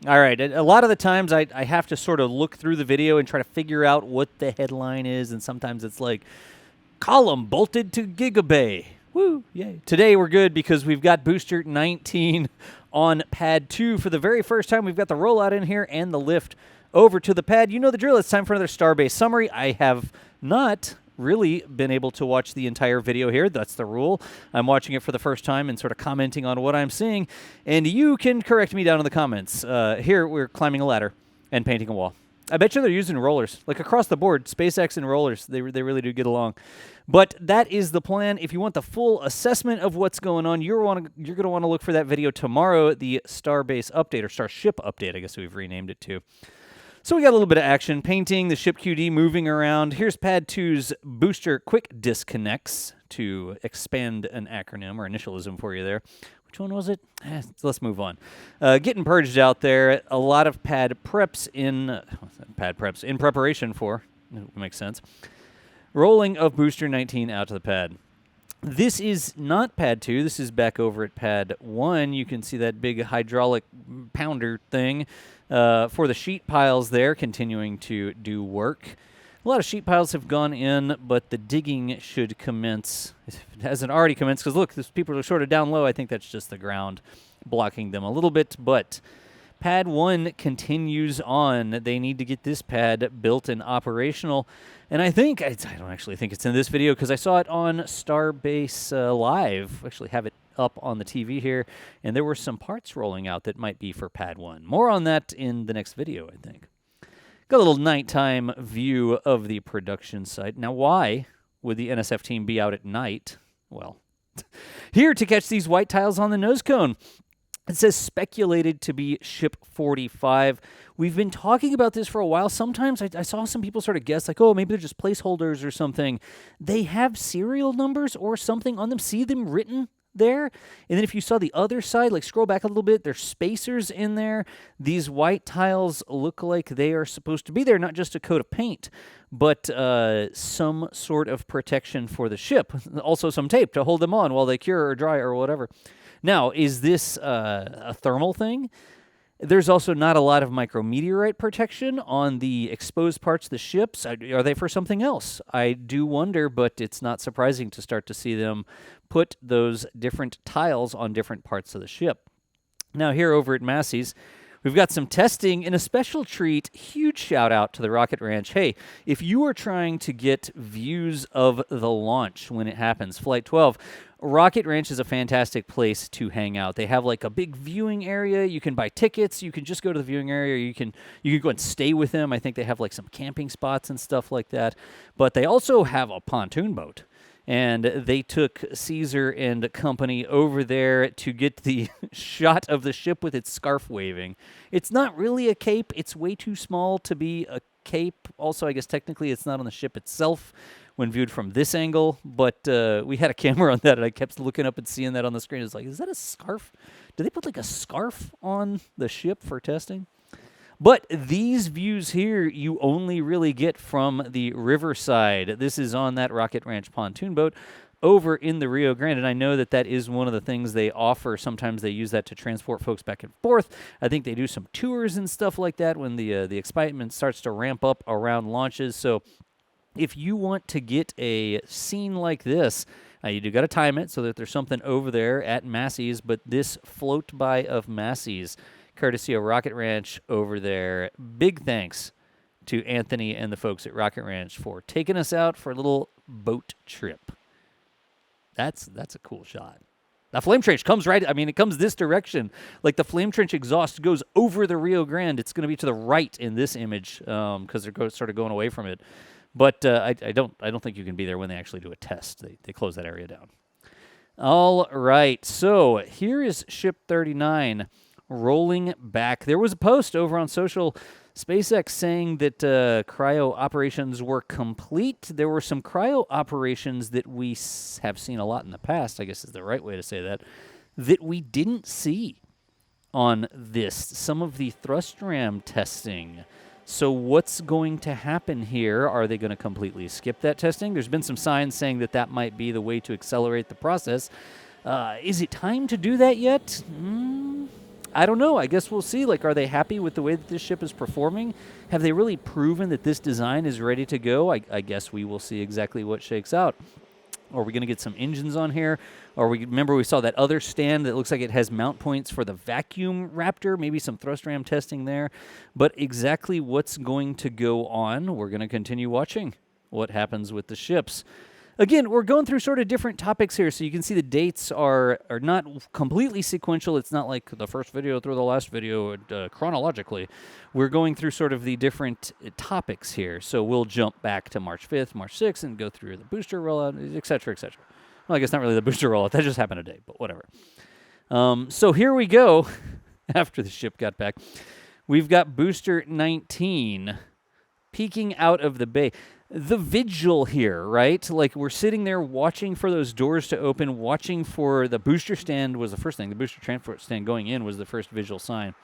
All right. A lot of the times I have to sort of look through the video and try to figure out what the headline is, and sometimes it's like, column bolted to Gigabay. Woo, yay. Today we're good because we've got Booster 19 on Pad 2 for the very first time. We've got the rollout in here and the lift over to the pad. You know the drill. It's time for another Starbase summary. I have not really been able to watch the entire video here. That's the rule. I'm watching it for the first time and sort of commenting on what I'm seeing, and you can correct me down in the comments. Here we're climbing a ladder and painting a wall. I bet you they're using rollers. Like across the board, SpaceX and rollers, they really do get along. But that is the plan. If you want the full assessment of what's going on, you're going to want to look for that video tomorrow, the Starbase update, or Starship update, I guess we've renamed it to. So we got a little bit of action, painting, the ship QD moving around. Here's Pad 2's booster quick disconnects, to expand an acronym or initialism for you there. Which one was it? Let's move on. Getting purged out there. A lot of pad preps in preparation for. It makes sense. Rolling of Booster 19 out to the pad. This is not Pad 2. This is back over at Pad 1. You can see that big hydraulic pounder thing for the sheet piles there, continuing to do work. A lot of sheet piles have gone in, but the digging should commence. It hasn't already commenced, because look, these people are sort of down low. I think that's just the ground blocking them a little bit, but Pad 1 continues on. They need to get this pad built and operational. And I don't actually think it's in this video, because I saw it on Starbase Live. I actually have it up on the TV here, and there were some parts rolling out that might be for Pad 1. More on that in the next video, I think. Got a little nighttime view of the production site. Now, why would the NSF team be out at night? Well, here to catch these white tiles on the Nosecone. It says speculated to be ship 45. We've been talking about this for a while. Sometimes I saw some people sort of guess, like, oh, maybe they're just placeholders or something. They have serial numbers or something on them. See them written there. And then if you saw the other side, like scroll back a little bit, there's spacers in there. These white tiles look like they are supposed to be there, not just a coat of paint, but some sort of protection for the ship. Also some tape to hold them on while they cure or dry or whatever. Now, is this a thermal thing? There's also not a lot of micrometeorite protection on the exposed parts of the ships. Are they for something else? I do wonder, but it's not surprising to start to see them put those different tiles on different parts of the ship. Now, here over at Masseys, we've got some testing and a special treat. Huge shout out to the Rocket Ranch. Hey, if you are trying to get views of the launch when it happens, Flight 12, Rocket Ranch is a fantastic place to hang out. They have like a big viewing area. You can buy tickets. You can just go to the viewing area. Or you can go and stay with them. I think they have like some camping spots and stuff like that. But they also have a pontoon boat. And they took Caesar and company over there to get the shot of the ship with its scarf waving. It's not really a cape. It's way too small to be a cape. Also, I guess technically it's not on the ship itself when viewed from this angle, but we had a camera on that, and I kept looking up and seeing that on the screen. It's like, is that a scarf? Do they put like a scarf on the ship for testing? But these views here, you only really get from the riverside. This is on that Rocket Ranch pontoon boat over in the Rio Grande, and I know that that is one of the things they offer. Sometimes they use that to transport folks back and forth. I think they do some tours and stuff like that when the excitement starts to ramp up around launches. So if you want to get a scene like this, you do got to time it so that there's something over there at Masseys, but this float by of Masseys, courtesy of Rocket Ranch over there. Big thanks to Anthony and the folks at Rocket Ranch for taking us out for a little boat trip. That's a cool shot. That flame trench comes it comes this direction. Like the flame trench exhaust goes over the Rio Grande. It's going to be to the right in this image because they're sort of going away from it. But I don't think you can be there when they actually do a test. They close that area down. All right, so here is Ship 39 rolling back. There was a post over on social, SpaceX saying that cryo operations were complete. There were some cryo operations that we have seen a lot in the past, I guess is the right way to say that we didn't see on this. Some of the thrust ram testing. So what's going to happen here? Are they going to completely skip that testing? There's been some signs saying that that might be the way to accelerate the process. Is it time to do that yet? I don't know. I guess we'll see. Like, are they happy with the way that this ship is performing? Have they really proven that this design is ready to go? I guess we will see exactly what shakes out. Are we going to get some engines on here? Or remember we saw that other stand that looks like it has mount points for the vacuum Raptor, maybe some thrust ram testing there. But exactly what's going to go on, we're going to continue watching what happens with the ships. Again, we're going through sort of different topics here, so you can see the dates are not completely sequential. It's not like the first video through the last video chronologically. We're going through sort of the different topics here. So we'll jump back to March 5th, March 6th, and go through the booster rollout, et cetera, et cetera. Well, I guess not really the booster rollout. That just happened today, but whatever. So here we go. After the ship got back, we've got Booster 19 peeking out of the bay. The vigil here, right? Like, we're sitting there watching for those doors to open, watching for the booster stand was the first thing. The booster transport stand going in was the first visual sign,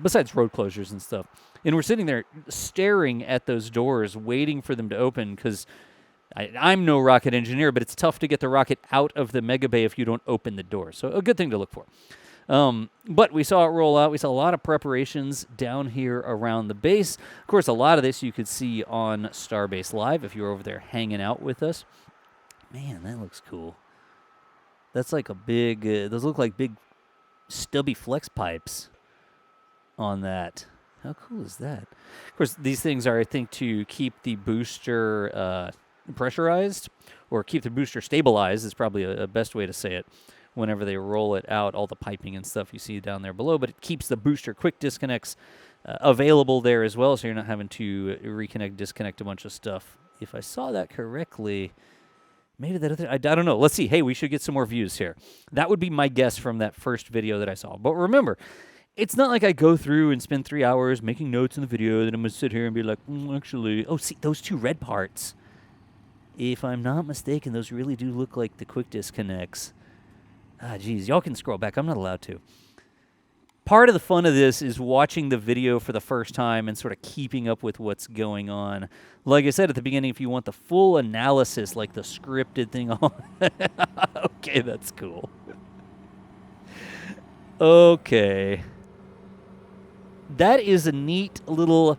besides road closures and stuff. And we're sitting there staring at those doors, waiting for them to open, because I'm no rocket engineer, but it's tough to get the rocket out of the mega bay if you don't open the door. So a good thing to look for. But we saw it roll out. We saw a lot of preparations down here around the base. Of course, a lot of this you could see on Starbase Live if you were over there hanging out with us. Man, that looks cool. That's like a big, those look like big stubby flex pipes on that. How cool is that? Of course, these things are, I think, to keep the booster pressurized, or keep the booster stabilized is probably a best way to say it. Whenever they roll it out, all the piping and stuff you see down there below, but it keeps the booster quick disconnects available there as well, so you're not having to reconnect, disconnect a bunch of stuff. If I saw that correctly, maybe that other, I don't know. Let's see. Hey, we should get some more views here. That would be my guess from that first video that I saw. But remember, it's not like I go through and spend 3 hours making notes in the video, then I'm going to sit here and be like, actually, oh, see, those two red parts. If I'm not mistaken, those really do look like the quick disconnects. Ah, geez, y'all can scroll back. I'm not allowed to. Part of the fun of this is watching the video for the first time and sort of keeping up with what's going on. Like I said at the beginning, if you want the full analysis, like the scripted thing on... Okay, that's cool. Okay. That is a neat little,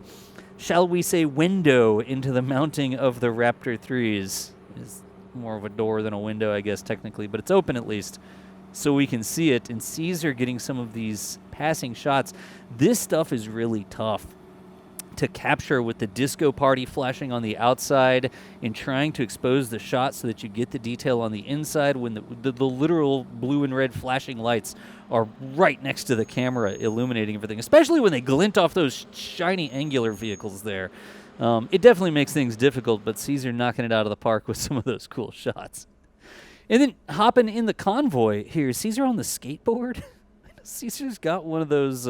shall we say, window into the mounting of the Raptor 3s. It's more of a door than a window, I guess, technically, but it's open at least. So we can see it, and Caesar getting some of these passing shots. This stuff is really tough to capture with the disco party flashing on the outside and trying to expose the shot so that you get the detail on the inside when the literal blue and red flashing lights are right next to the camera illuminating everything, especially when they glint off those shiny angular vehicles there. It definitely makes things difficult, but Caesar knocking it out of the park with some of those cool shots. And then hopping in the convoy here, Caesar on the skateboard. Caesar's got one of those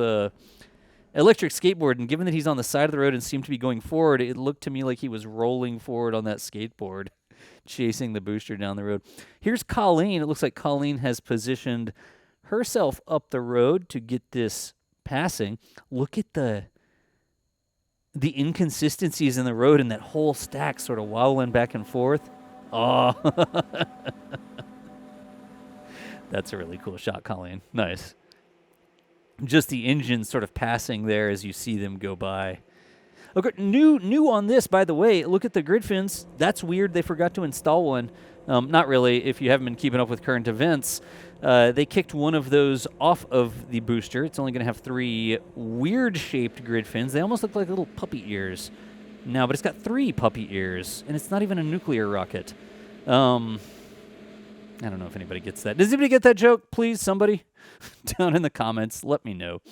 electric skateboard, and given that he's on the side of the road and seemed to be going forward, it looked to me like he was rolling forward on that skateboard, chasing the booster down the road. Here's Colleen. It looks like Colleen has positioned herself up the road to get this passing. Look at the inconsistencies in the road and that whole stack sort of wobbling back and forth. Oh, that's a really cool shot, Colleen. Nice. Just the engines sort of passing there as you see them go by. Okay, new on this, by the way, look at the grid fins. That's weird. They forgot to install one. Not really, if you haven't been keeping up with current events. They kicked one of those off of the booster. It's only going to have 3 weird-shaped grid fins. They almost look like little puppy ears. No, but it's got 3 puppy ears, and it's not even a nuclear rocket. I don't know if anybody gets that. Does anybody get that joke? Please, somebody down in the comments, let me know.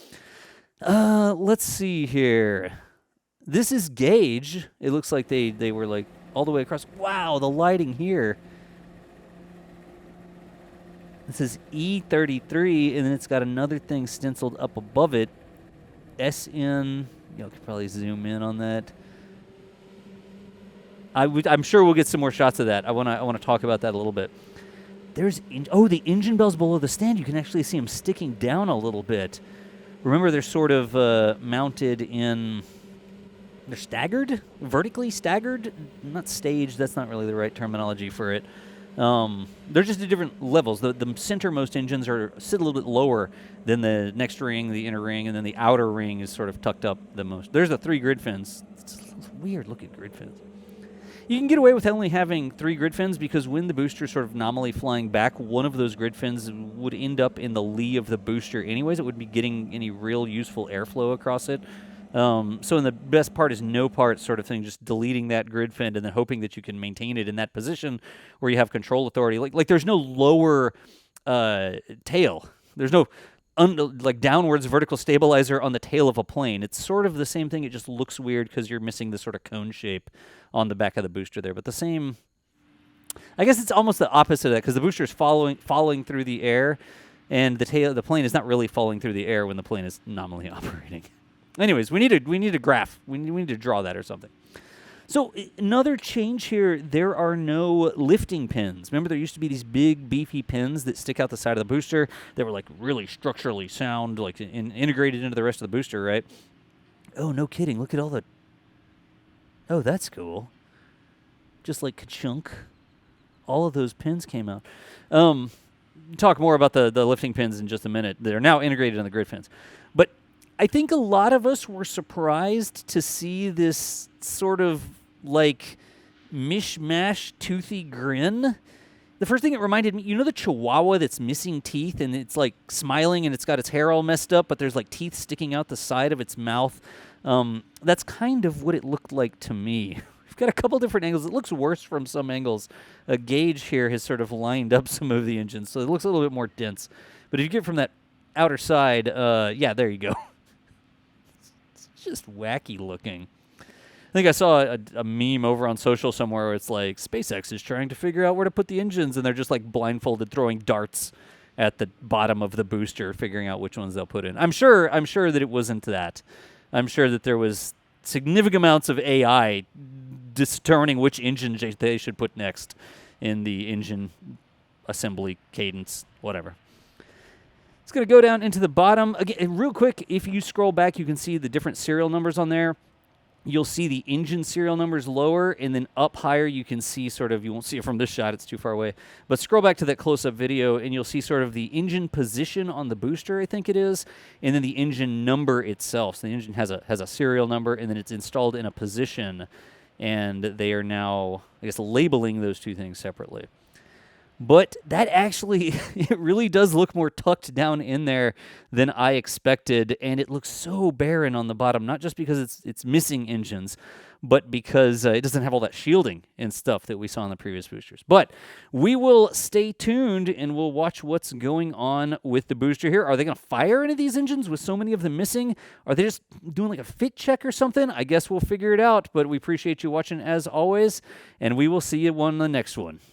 Let's see here. This is Gage. It looks like they were like all the way across. Wow, the lighting here. This is E33, and then it's got another thing stenciled up above it. SN. You could probably zoom in on that. I'm sure we'll get some more shots of that. I want to talk about that a little bit. There's the engine bells below the stand. You can actually see them sticking down a little bit. Remember, they're sort of mounted in. They're staggered, vertically staggered. Not staged. That's not really the right terminology for it. They're just at different levels. The centermost engines sit a little bit lower than the next ring, the inner ring, and then the outer ring is sort of tucked up the most. There's the 3 grid fins. It's weird looking grid fins. You can get away with only having 3 grid fins because when the booster is sort of nominally flying back, one of those grid fins would end up in the lee of the booster anyways. It would be getting any real useful airflow across it. So in the best part is no part sort of thing, just deleting that grid fin and then hoping that you can maintain it in that position where you have control authority. Like there's no lower tail. There's no like downwards vertical stabilizer on the tail of a plane. It's sort of the same thing. It just looks weird because you're missing the sort of cone shape on the back of the booster there. But the same, I guess it's almost the opposite of that because the booster is falling through the air, and the plane is not really falling through the air when the plane is nominally operating. Anyways, we need a graph. We need to draw that or something. So another change here, there are no lifting pins. Remember there used to be these big beefy pins that stick out the side of the booster that were like really structurally sound, like integrated into the rest of the booster, right? Oh, no kidding. Look at all the... Oh, that's cool. Just like ka-chunk. All of those pins came out. Talk more about the lifting pins in just a minute. They're now integrated in the grid fins. But I think a lot of us were surprised to see this sort of like mishmash toothy grin. The first thing it reminded me, you know the Chihuahua that's missing teeth and it's like smiling and it's got its hair all messed up, but there's like teeth sticking out the side of its mouth. That's kind of what it looked like to me. We've got a couple different angles. It looks worse from some angles. Gage here has sort of lined up some of the engines, so it looks a little bit more dense. But if you get from that outer side, yeah, there you go. It's just wacky looking. I think I saw a meme over on social somewhere where it's like, SpaceX is trying to figure out where to put the engines, and they're just like blindfolded throwing darts at the bottom of the booster, figuring out which ones they'll put in. I'm sure that it wasn't that. I'm sure that there was significant amounts of AI determining which engine they should put next in the engine assembly cadence, whatever. It's going to go down into the bottom. Again, real quick, if you scroll back, you can see the different serial numbers on there. You'll see the engine serial numbers lower, and then up higher you can see sort of, you won't see it from this shot, it's too far away, but scroll back to that close-up video, and you'll see sort of the engine position on the booster, I think it is, and then the engine number itself. So the engine has a serial number, and then it's installed in a position, and they are now, I guess, labeling those two things separately. But that actually, it really does look more tucked down in there than I expected, and it looks so barren on the bottom, not just because it's missing engines, but because it doesn't have all that shielding and stuff that we saw in the previous boosters. But we will stay tuned, and we'll watch what's going on with the booster here. Are they going to fire any of these engines with so many of them missing? Are they just doing like a fit check or something? I guess we'll figure it out, but we appreciate you watching as always, and we will see you on the next one.